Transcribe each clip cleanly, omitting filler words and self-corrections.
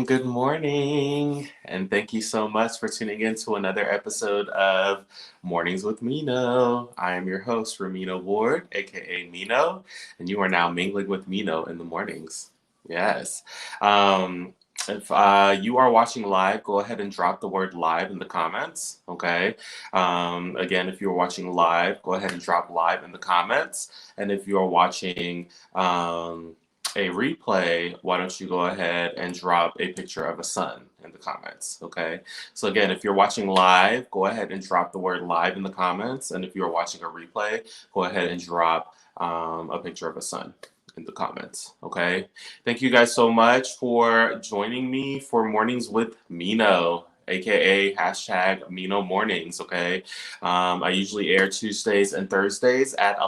Good morning, and thank you so much for tuning in to another episode of Mornings with Mino. I am your host, Ramino Ward, aka Mino, and you are now mingling with Mino in the mornings. Yes. Um, if you are watching live, go ahead and drop the word live in the comments. Okay. Again, if you're watching live, go ahead and drop live in the comments. And if you're watching, a replay, why don't you go ahead and drop a picture of a sun in the comments, okay? So again, if you're watching live, go ahead and drop the word live in the comments. And if you're watching a replay, go ahead and drop a picture of a sun in the comments, okay? Thank you guys so much for joining me for Mornings with Mino, aka hashtag Mino Mornings, okay? I usually air Tuesdays and Thursdays at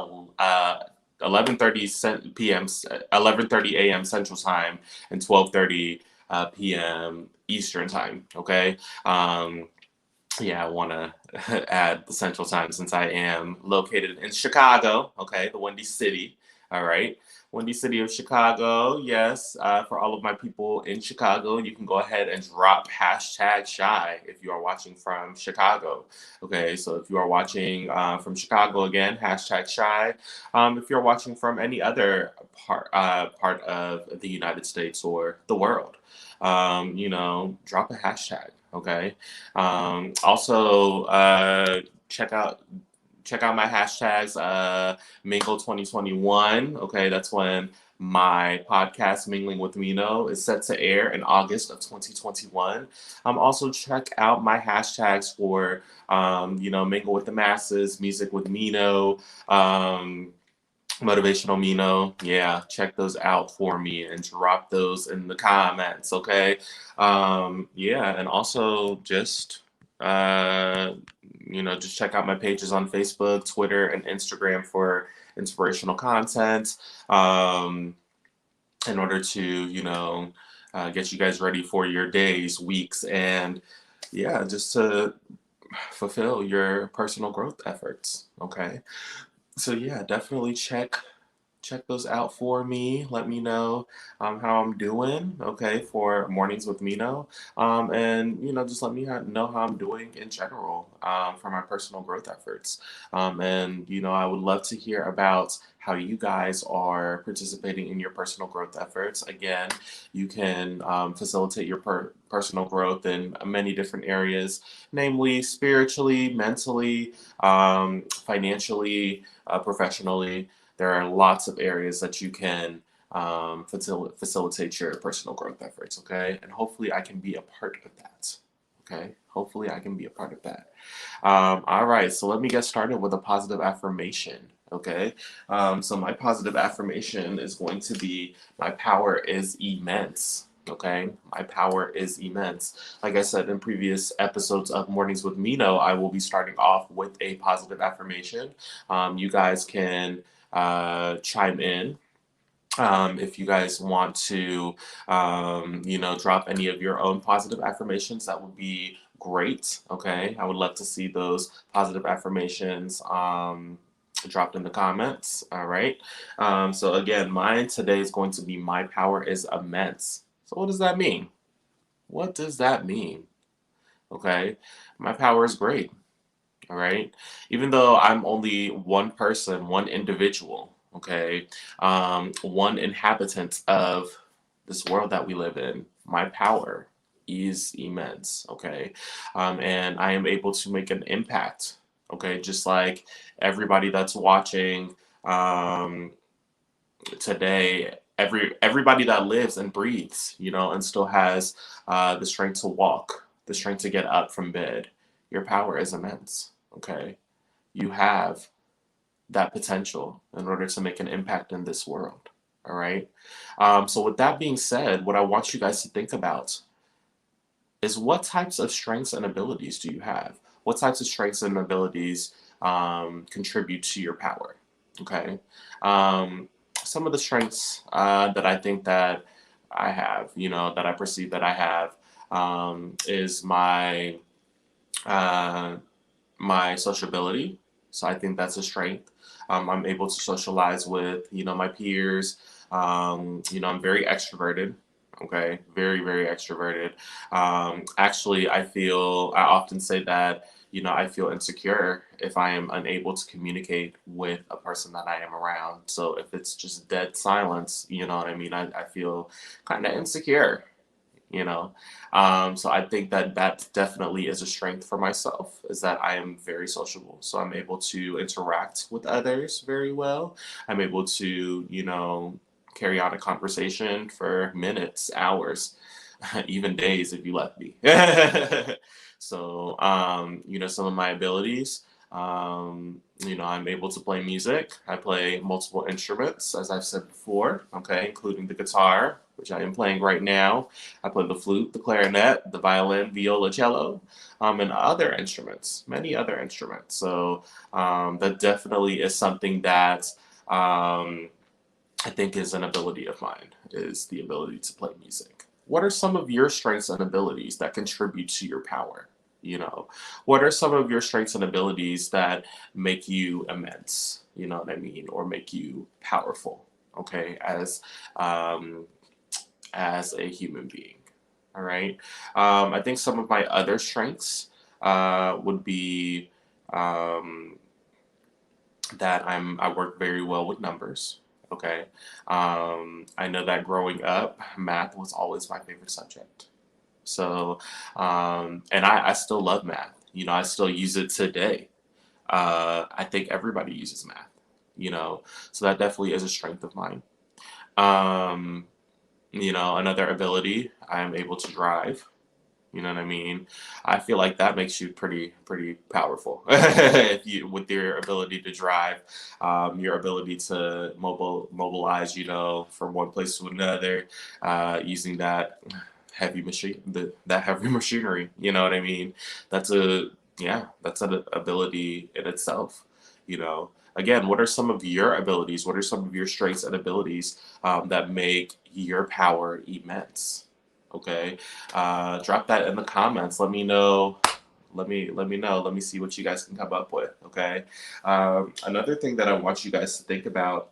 11:30 p.m. 11:30 a.m. Central Time and 12:30 p.m. Eastern Time. Okay. Yeah, I want to add the Central Time since I am located in Chicago. Okay, the Windy City. All right. Windy City of Chicago. Yes, for all of my people in Chicago, you can go ahead and drop hashtag shy if you are watching from Chicago. Okay, so if you are watching from Chicago again, hashtag shy. If you're watching from any other part of the United States or the world, drop a hashtag. Okay. Also, check out my hashtags, Mingle 2021. Okay, that's when my podcast Mingling with Mino is set to air in August of 2021. Also check out my hashtags for Mingle with the Masses, Music with Mino, Motivational Mino. Yeah, check those out for me and drop those in the comments, okay? Yeah, and also uh just check out my pages on Facebook, Twitter, and Instagram for inspirational content. Um, in order to, get you guys ready for your days, weeks, and yeah, just to fulfill your personal growth efforts. Okay. So yeah, definitely check those out for me. Let me know how I'm doing, okay, for Mornings with Mino. And, just let me know how I'm doing in general for my personal growth efforts. And, I would love to hear about how you guys are participating in your personal growth efforts. Again, you can facilitate your personal growth in many different areas, namely spiritually, mentally, financially, professionally. There are lots of areas that you can facilitate your personal growth efforts, okay? And hopefully I can be a part of that, okay? Hopefully I can be a part of that. All right, so let me get started with a positive affirmation, okay? So my positive affirmation is going to be my power is immense. Okay, my power is immense. Like I said in previous episodes of Mornings with Mino, I will be starting off with a positive affirmation. You guys can chime in if you guys want to, drop any of your own positive affirmations. That would be great. Okay, I would love to see those positive affirmations dropped in the comments. All right. So again, mine today is going to be my power is immense. So what does that mean? What does that mean? Okay, my power is great. All right. Even though I'm only one person, one individual, okay, one inhabitant of this world that we live in, my power is immense, okay, and I am able to make an impact, okay, just like everybody that's watching um, today. Everybody that lives and breathes, and still has the strength to walk, the strength to get up from bed. Your power is immense. Okay, you have that potential in order to make an impact in this world. All right. So with that being said, what I want you guys to think about is what types of strengths and abilities do you have? What types of strengths and abilities contribute to your power? Okay. Um, some of the strengths that I think that I have, that I perceive that I have, is uh, my sociability. So I think that's a strength. I'm able to socialize with, my peers. I'm very extroverted. Okay, very, very extroverted. Actually, I often say that, I feel insecure if I am unable to communicate with a person that I am around. So if it's just dead silence, you know what I mean? I feel kind of insecure, you know? So I think that that definitely is a strength for myself, is that I am very sociable. So I'm able to interact with others very well. I'm able to, carry on a conversation for minutes, hours, even days if you let me. So, some of my abilities, I'm able to play music. I play multiple instruments, as I've said before, okay, including the guitar, which I am playing right now. I play the flute, the clarinet, the violin, viola, cello, and other instruments, many other instruments. So that definitely is something that I think is an ability of mine, is the ability to play music. What are some of your strengths and abilities that contribute to your power? You know, what are some of your strengths and abilities that make you immense? You know what I mean, or make you powerful? Okay, um, as a human being. All right. I think some of my other strengths would be um, that I work very well with numbers. Okay. I know that growing up, math was always my favorite subject. So, and I still love math. I still use it today. I think everybody uses math. So that definitely is a strength of mine. Um, Another ability, I'm able to drive. You know what I mean? I feel like that makes you pretty powerful. If you with your ability to drive, your ability to mobilize, from one place to another, using that heavy that heavy machinery. You know what I mean? That's a yeah, that's an ability in itself. Again, what are some of your abilities? What are some of your strengths and abilities that make your power immense? Okay, drop that in the comments. Let me know. Let me know. Let me see what you guys can come up with. Okay. Another thing that I want you guys to think about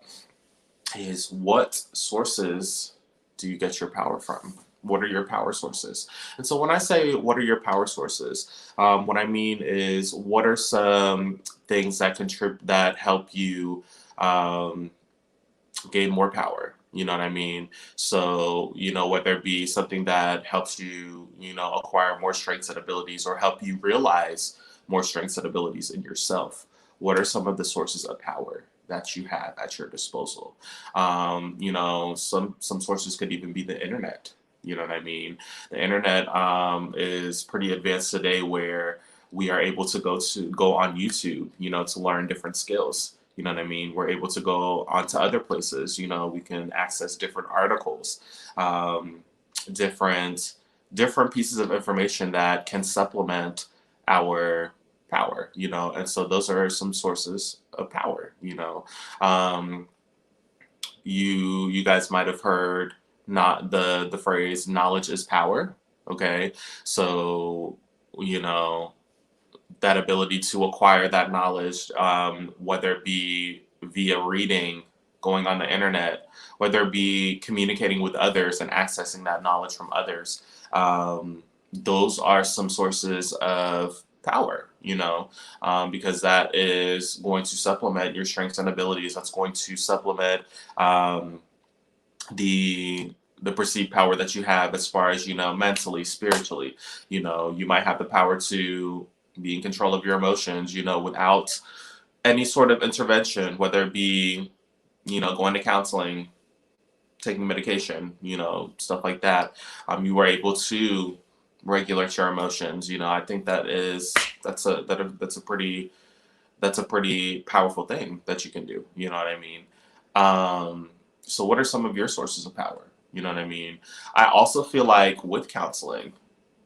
is, what sources do you get your power from? What are your power sources? And so when I say what are your power sources, what I mean is, what are some things that contribute, that help you um, gain more power? You know what I mean? So, whether it be something that helps you, acquire more strengths and abilities, or help you realize more strengths and abilities in yourself. What are some of the sources of power that you have at your disposal? Some sources could even be the internet. You know what I mean? The internet is pretty advanced today, where we are able to go on YouTube, to learn different skills. You know what I mean? We're able to go onto other places. We can access different articles, um, different different pieces of information that can supplement our power. And so those are some sources of power. Um, you guys might have heard, not the phrase knowledge is power. Okay, so you know that ability to acquire that knowledge, whether it be via reading, going on the internet, whether it be communicating with others and accessing that knowledge from others. Those are some sources of power, because that is going to supplement your strengths and abilities. That's going to supplement um, the perceived power that you have, as far as, mentally, spiritually. You might have the power to be in control of your emotions, without any sort of intervention, whether it be, going to counseling, taking medication, stuff like that. You were able to regulate your emotions. I think that's a pretty powerful thing that you can do. You know what I mean? So what are some of your sources of power? You know what I mean? I also feel like with counseling,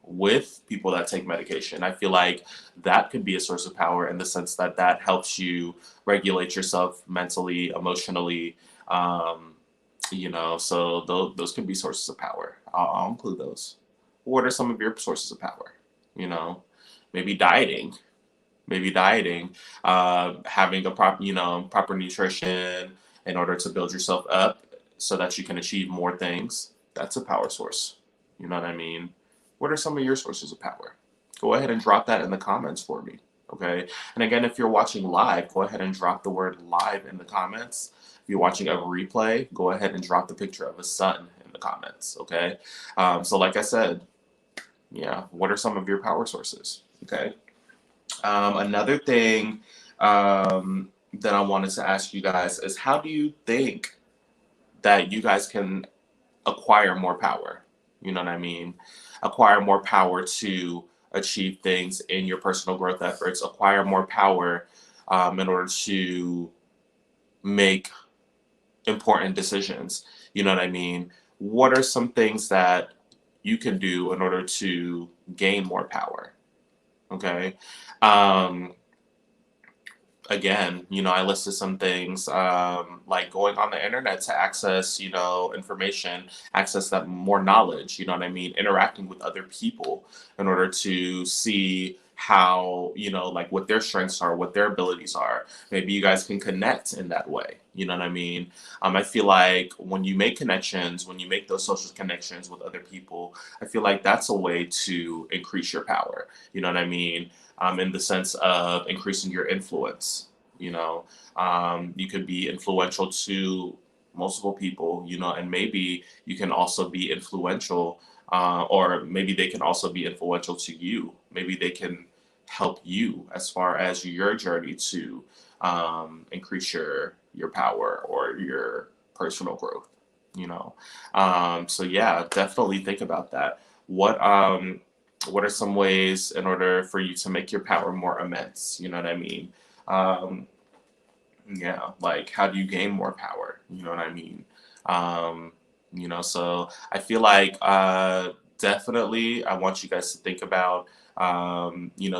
with people that take medication, I feel like that could be a source of power, in the sense that that helps you regulate yourself mentally, emotionally. Um, so those can be sources of power. I'll include those. What are some of your sources of power? You know, maybe dieting, having a proper nutrition in order to build yourself up, so that you can achieve more things. That's a power source. You know what I mean? What are some of your sources of power? Go ahead and drop that in the comments for me. Okay. And again, if you're watching live, go ahead and drop the word live in the comments. If you're watching a replay, go ahead and drop the picture of a sun in the comments. Okay. So like I said, yeah, what are some of your power sources? Okay. Another thing that I wanted to ask you guys is, how do you think that you guys can acquire more power? You know what I mean? Acquire more power to achieve things in your personal growth efforts, acquire more power in order to make important decisions. You know what I mean? What are some things that you can do in order to gain more power? Okay. Um, Again, I listed some things like going on the internet to access, information, access that more knowledge, you know what I mean? Interacting with other people in order to see how, like what their strengths are, what their abilities are. Maybe you guys can connect in that way. You know what I mean? I feel like when you make connections, when you make those social connections with other people, I feel like that's a way to increase your power. You know what I mean? In the sense of increasing your influence. You could be influential to multiple people, and maybe you can also be influential, or maybe they can also be influential to you. Maybe they can help you as far as your journey to increase your power or your personal growth. So yeah, definitely think about that. What are some ways in order for you to make your power more immense? You know what I mean? Um, yeah, like how do you gain more power? You know what I mean? Um, so I feel like definitely I want you guys to think about,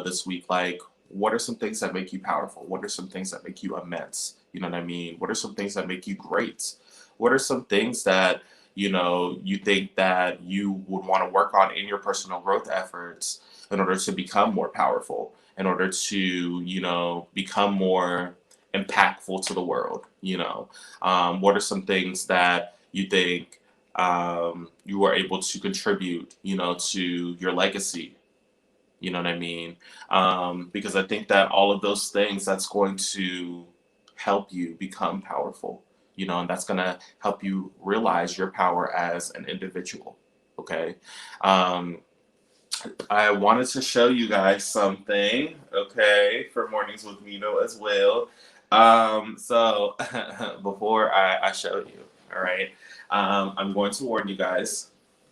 this week, like what are some things that make you powerful? What are some things that make you immense? You know what I mean? What are some things that make you great? What are some things that, you think that you would want to work on in your personal growth efforts in order to become more powerful, in order to, become more impactful to the world? What are some things that you think you are able to contribute, to your legacy? You know what I mean? Because I think that all of those things, that's going to help you become powerful, and that's going to help you realize your power as an individual. Okay. Um, I wanted to show you guys something, okay, for Mornings with Mino as well. So before I show you, all right, I'm going to warn you guys.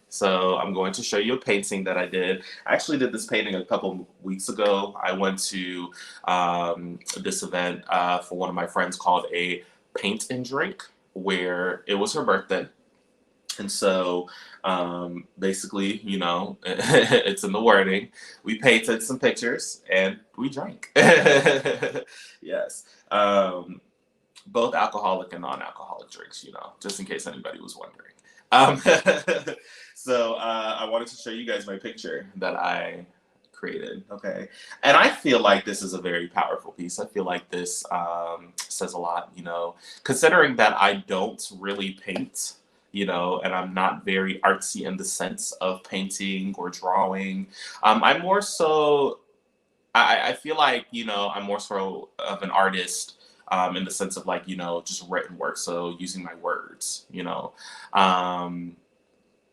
So I'm going to show you a painting that I did. I actually did this painting a couple weeks ago. I went to this event for one of my friends called a paint and drink, where it was her birthday. And so basically, it's in the wording. We painted some pictures and we drank. Yes. Both alcoholic and non-alcoholic drinks, just in case anybody was wondering. Um, so I wanted to show you guys my picture that I created. Okay. And I feel like this is a very powerful piece. I feel like this says a lot, considering that I don't really paint, and I'm not very artsy in the sense of painting or drawing. I'm more so, I feel like, I'm more so of an artist in the sense of like, just written work. So using my words, um,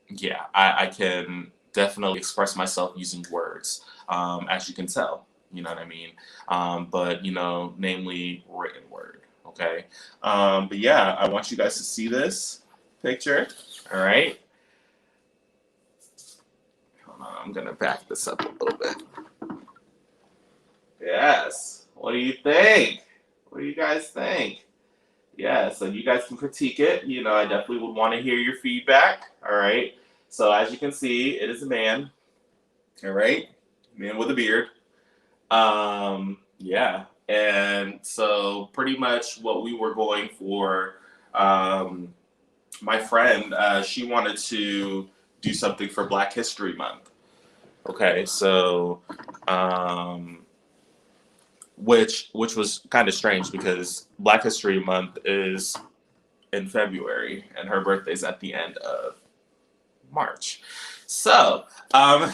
yeah, I can definitely express myself using words, as you can tell, you know what I mean? But, namely written word, okay? But yeah, I want you guys to see this picture, all right? Hold on, I'm gonna back this up a little bit. Yes, what do you think? What do you guys think? Yeah, so you guys can critique it. I definitely would want to hear your feedback. All right. So as you can see, it is a man. All right, man with a beard. Yeah, and so pretty much what we were going for. My friend, she wanted to do something for Black History Month. Okay, so which was kind of strange because Black History Month is in February and her birthday's at the end of March. So, um,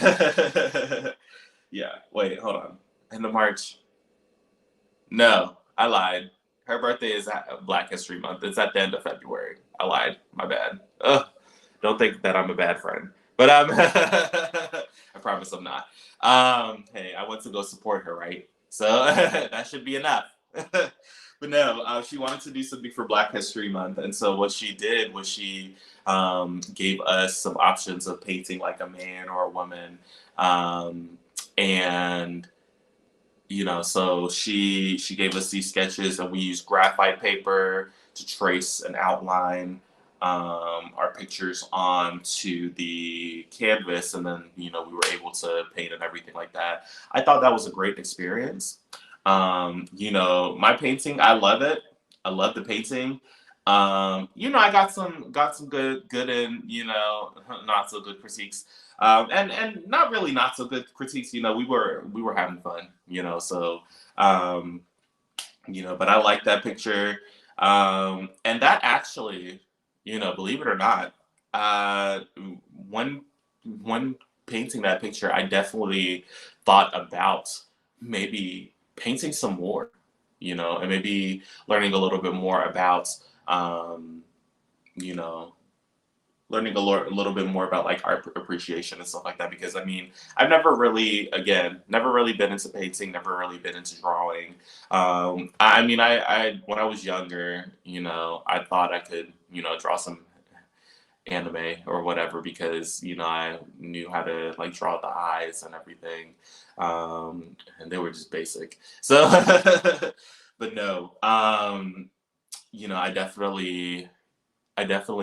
yeah, wait, hold on. End of March. No, I lied. Her birthday is at Black History Month. It's at the end of February. I lied. My bad. Ugh. Don't think that I'm a bad friend. But I promise I'm not. Hey, I went to go support her, right? So that should be enough. But no, she wanted to do something for Black History Month, and so what she did was she gave us some options of painting like a man or a woman, and so she gave us these sketches, and we used graphite paper to trace and outline our pictures onto the canvas, and then we were able to paint and everything like that. I thought that was a great experience. My painting, I love it. I love the painting. I got some good and not so good critiques. And not really not so good critiques. We were having fun. So but I like that picture. And that actually, believe it or not, uh, when when painting that picture, I definitely thought about maybe painting some more, and maybe learning a little bit more about, um, you know, learning a little bit more about like art appreciation and stuff like that. Because I mean, I've never really, again, never really been into painting, never really been into drawing. I mean, I when I was younger, I thought I could, draw some anime or whatever because I knew how to like draw the eyes and everything, and they were just basic. So, but no, I definitely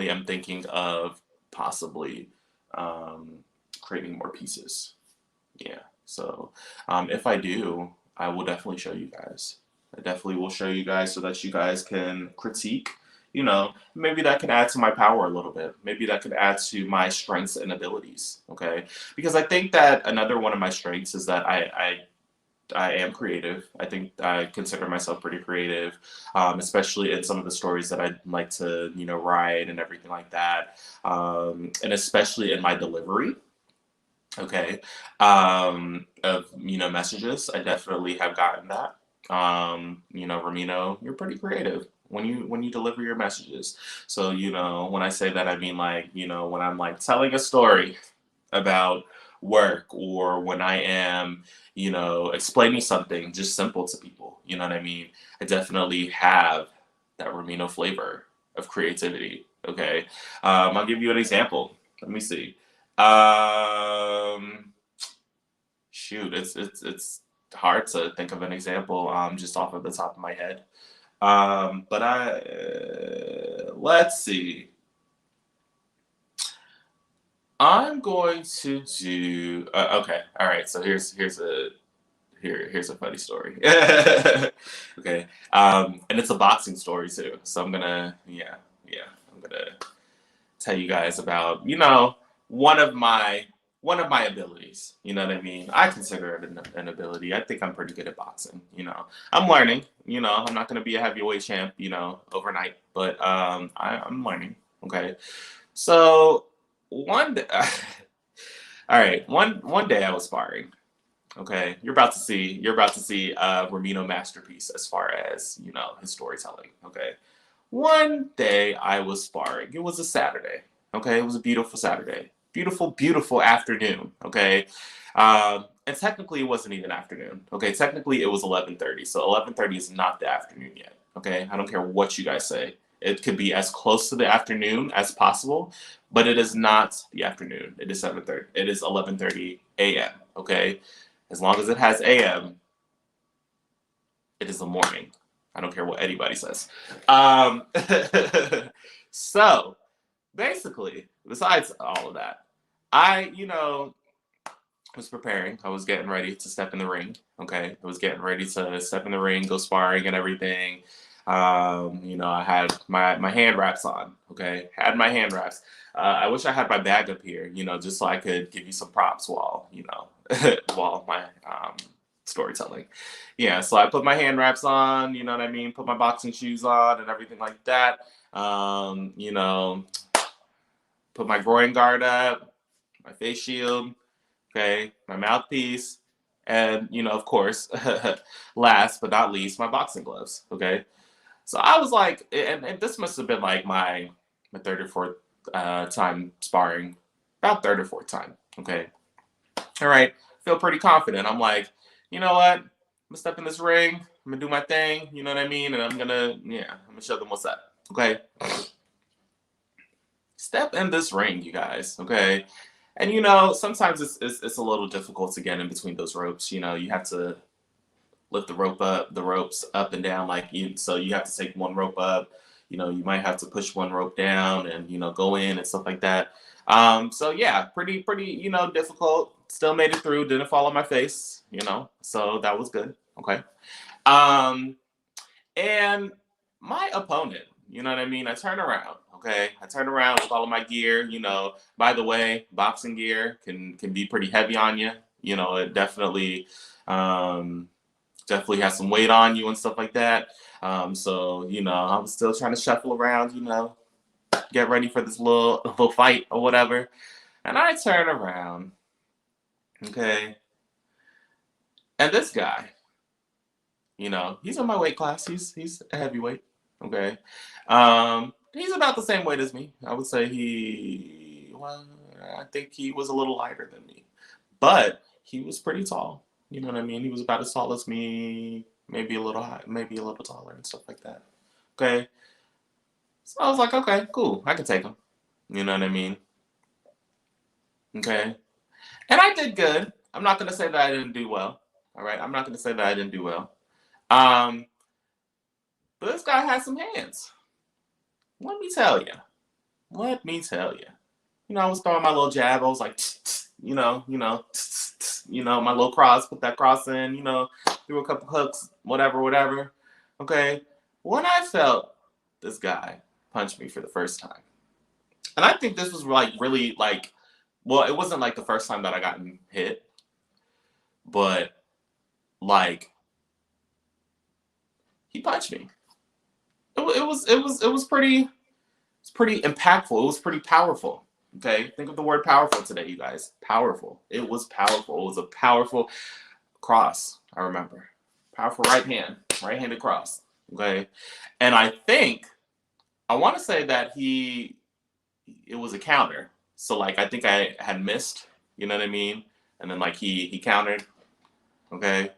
am thinking of possibly um, creating more pieces. Yeah. So if I do, I will definitely show you guys. I definitely will show you guys so that you guys can critique. Maybe that can add to my power a little bit. Maybe that could add to my strengths and abilities. Okay. Because I think that another one of my strengths is that I am creative. I think I consider myself pretty creative, especially in some of the stories that I like to, write and everything like that, and especially in my delivery. Okay, of messages. I definitely have gotten that. Ramino, you're pretty creative when you deliver your messages. So when I say that, I mean like when I'm like telling a story about work or when I am, explaining something just simple to people. You know what I mean? I definitely have that Ramino flavor of creativity. Okay. I'll give you an example. Let me see. Um, Shoot, it's hard to think of an example just off of the top of my head. But let's see. I'm going to do okay. All right. So here's a funny story. Okay. And it's a boxing story too. So I'm gonna yeah I'm gonna tell you guys about one of my one of my abilities. You know what I mean? I consider it an ability. I think I'm pretty good at boxing. I'm learning. I'm not gonna be a heavyweight champ. Overnight, but I'm learning. Okay. So one day, all right, one day I was sparring. Okay, you're about to see Ramino masterpiece as far as his storytelling. Okay, one day I was sparring. It was a Saturday. Okay, it was a beautiful Saturday, beautiful afternoon. Okay, and technically it wasn't even afternoon. Okay, technically it was 11:30. So 11:30 is not the afternoon yet. Okay, I don't care what you guys say. It could be as close to the afternoon as possible, but it is not the afternoon. It is 7:30. It is 11:30 a.m. Okay, as long as it has a.m., it is the morning. I don't care what anybody says. Um, so basically, besides all of that, I, was preparing. I was getting ready to step in the ring. Okay, I was getting ready to step in the ring, go sparring and everything. I had my hand wraps on. Okay, had my hand wraps. I wish I had my bag up here, just so I could give you some props while while my storytelling. Yeah, so I put my hand wraps on. You know what I mean? Put my boxing shoes on and everything like that. Um, you know, put my groin guard up, my face shield, okay, my mouthpiece, and, you know, of course, last but not least, my boxing gloves, okay? So I was like, and this must have been like my third or fourth time sparring, about third or fourth time, okay? All right, feel pretty confident. I'm like, you know what? I'm gonna step in this ring, I'm gonna do my thing, you know what I mean? And I'm gonna show them what's up, okay? Step in this ring, you guys, okay? And you know, sometimes it's a little difficult to get in between those ropes. You know, you have to lift the ropes up and down, like so you have to take one rope up. You know, you might have to push one rope down and, you know, go in and stuff like that. So yeah, pretty, you know, difficult. Still made it through. Didn't fall on my face, you know, so that was good. Okay. Um, and my opponent, you know what I mean? I turn around, okay? I turn around with all of my gear, you know. By the way, boxing gear can be pretty heavy on you. You know, it definitely has some weight on you and stuff like that. So, you know, I was still trying to shuffle around, you know, get ready for this little fight or whatever. And I turn around, okay? And this guy, you know, he's in my weight class. He's a heavyweight. Okay. He's about the same weight as me. I would say I think he was a little lighter than me. But he was pretty tall. You know what I mean? He was about as tall as me, maybe a little high, maybe a little taller and stuff like that. Okay. So I was like, okay, cool. I can take him. You know what I mean? Okay. And I did good. I'm not gonna say that I didn't do well. All right. I'm not gonna say that I didn't do well. But this guy has some hands. Let me tell you. Let me tell you. You know, I was throwing my little jab. I was like, you know, my little cross. Put that cross in. You know, threw a couple hooks, whatever. Okay. When I felt this guy punch me for the first time, and I think this was like really like, well, it wasn't like the first time that I got hit, but like he punched me. It was pretty impactful. It was pretty powerful. Okay, think of the word powerful today, you guys. Powerful. It was powerful. It was a powerful cross. I remember powerful right-handed cross. Okay, and I want to say that it was a counter. So like I think I had missed. You know what I mean? And then like he countered. Okay.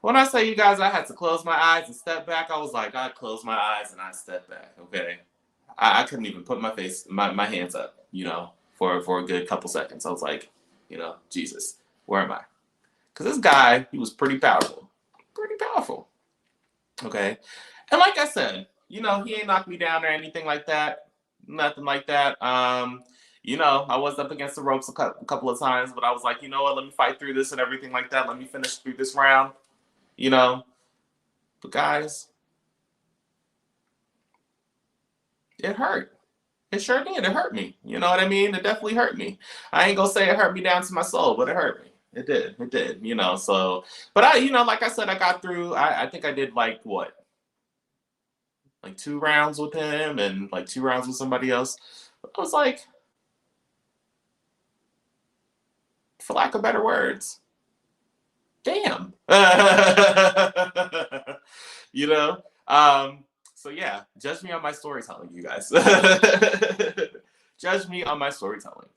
When I say, you guys, I had to close my eyes and step back, I was like, I closed my eyes and I stepped back, okay? I couldn't even put my hands up, you know, for a good couple seconds. I was like, you know, Jesus, where am I? Because this guy, he was pretty powerful, okay? And like I said, you know, he ain't knocked me down or anything like that, nothing like that. You know, I was up against the ropes a couple of times, but I was like, you know what, let me fight through this and everything like that. Let me finish through this round. You know, but guys, it hurt. It sure did. It hurt me. You know what I mean? It definitely hurt me. I ain't gonna say it hurt me down to my soul, but it hurt me. It did. It did. You know, so, but you know, like I said, I got through. I think I did like what? Like 2 rounds with him and like 2 rounds with somebody else. I was like, for lack of better words, damn. You know? So yeah, judge me on my storytelling, you guys. Judge me on my storytelling.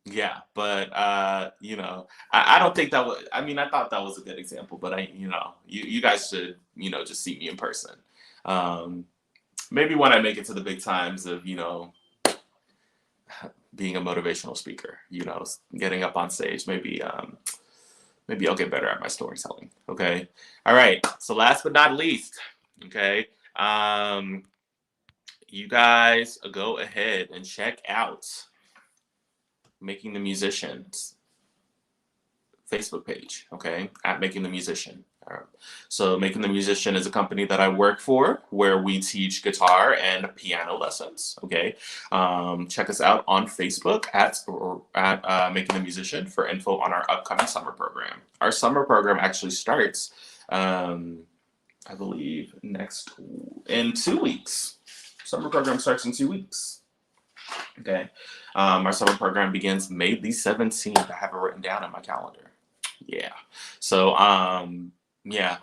Yeah, but you know, I don't think that was, I mean, I thought that was a good example, but you know, you guys should, you know, just see me in person. Maybe when I make it to the big times of, you know, being a motivational speaker, you know, getting up on stage, maybe I'll get better at my storytelling. Okay. All right. So last but not least, okay, you guys go ahead and check out Making the Musician's Facebook page. Okay, at Making the Musician. So Making the Musician is a company that I work for where we teach guitar and piano lessons. Okay, check us out on Facebook at Making the Musician for info on our upcoming summer program. Our summer program actually starts, I believe, in 2 weeks. Summer program starts in 2 weeks. Okay. Our summer program begins May the 17th. I have it written down in my calendar. Yeah. So, yeah.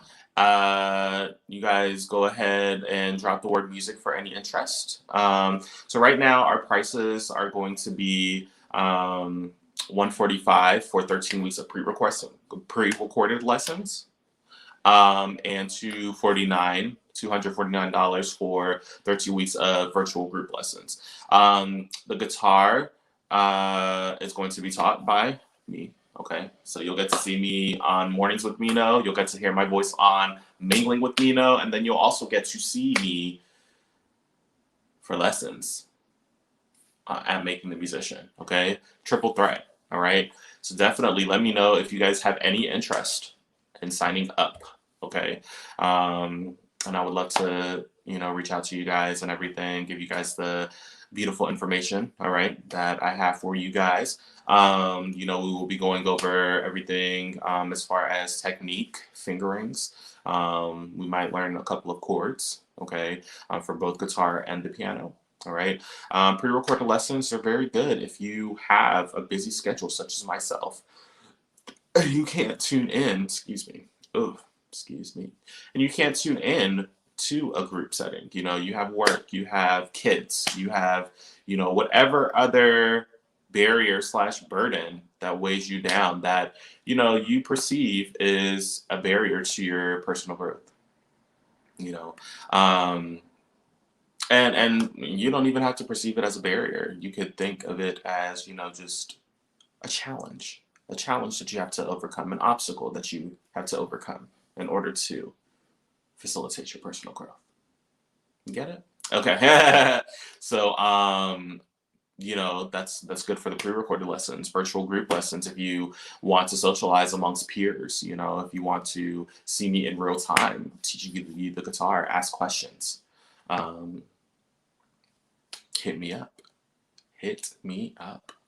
You guys go ahead and drop the word music for any interest. So right now our prices are going to be 145 for 13 weeks of pre-recorded lessons, and $249 for 13 weeks of virtual group lessons. The guitar is going to be taught by me. Okay, so you'll get to see me on Mornings with Mino. You'll get to hear my voice on Mingling with Mino, and then you'll also get to see me for lessons at Making the Musician. Okay, triple threat. All right, so definitely let me know if you guys have any interest in signing up. Okay, and I would love to, reach out to you guys and everything, give you guys the beautiful information, all right, that I have for you guys. We will be going over everything as far as technique, fingerings. We might learn a couple of chords, okay, for both guitar and the piano. All right. Pre-recorded lessons are very good if you have a busy schedule, such as myself. You can't tune in, excuse me. Oh, excuse me. And you can't tune in to a group setting. You have work, you have kids, you have, whatever other barrier / burden that weighs you down that, you perceive is a barrier to your personal growth. And you don't even have to perceive it as a barrier. You could think of it as, just a challenge that you have to overcome, an obstacle that you have to overcome in order to facilitate your personal growth. You get it? Okay. So, that's good for the pre-recorded lessons, virtual group lessons. If you want to socialize amongst peers, if you want to see me in real time, teaching you the guitar, ask questions, hit me up.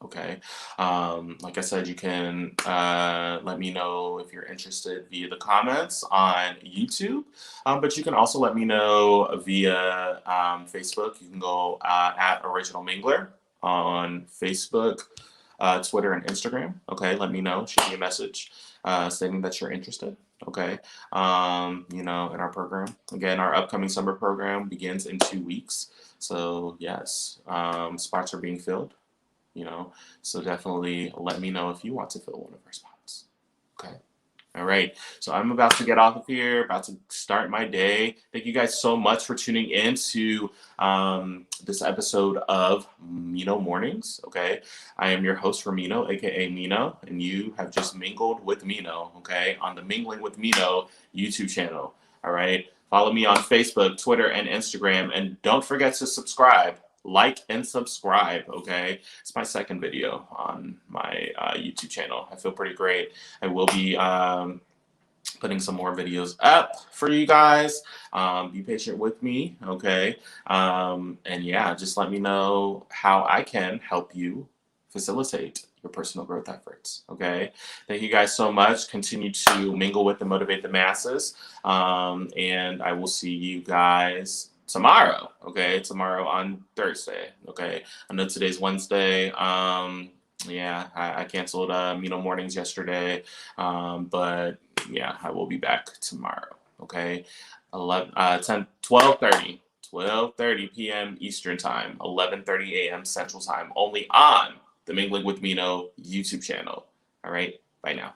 Okay. Like I said, you can let me know if you're interested via the comments on YouTube, but you can also let me know via Facebook. You can go at Original Mingler on Facebook, Twitter, and Instagram. Okay, let me know. Shoot me a message stating that you're interested. Okay, in our program. Again, our upcoming summer program begins in 2 weeks. So yes, spots are being filled. So definitely let me know if you want to fill one of our spots. Okay. All right. So I'm about to get off of here, about to start my day. Thank you guys so much for tuning in to this episode of Mino Mornings. Okay. I am your host for Mino, aka Mino, and you have just mingled with Mino, okay, on the Mingling with Mino YouTube channel. All right. Follow me on Facebook, Twitter, and Instagram, and don't forget to subscribe. Like and subscribe, okay? It's my second video on my YouTube channel. I feel pretty great. I will be putting some more videos up for you guys. Be patient with me, okay? And yeah, just let me know how I can help you facilitate your personal growth efforts, okay? Thank you guys so much. Continue to mingle with and motivate the masses. And I will see you guys tomorrow, okay? Tomorrow on Thursday, okay? I know today's Wednesday. Yeah, I canceled Mino Mornings yesterday, but yeah, I will be back tomorrow, okay? 12:30 p.m. Eastern Time, 11:30 a.m. Central Time, only on the Mingling with Mino YouTube channel. All right, bye now.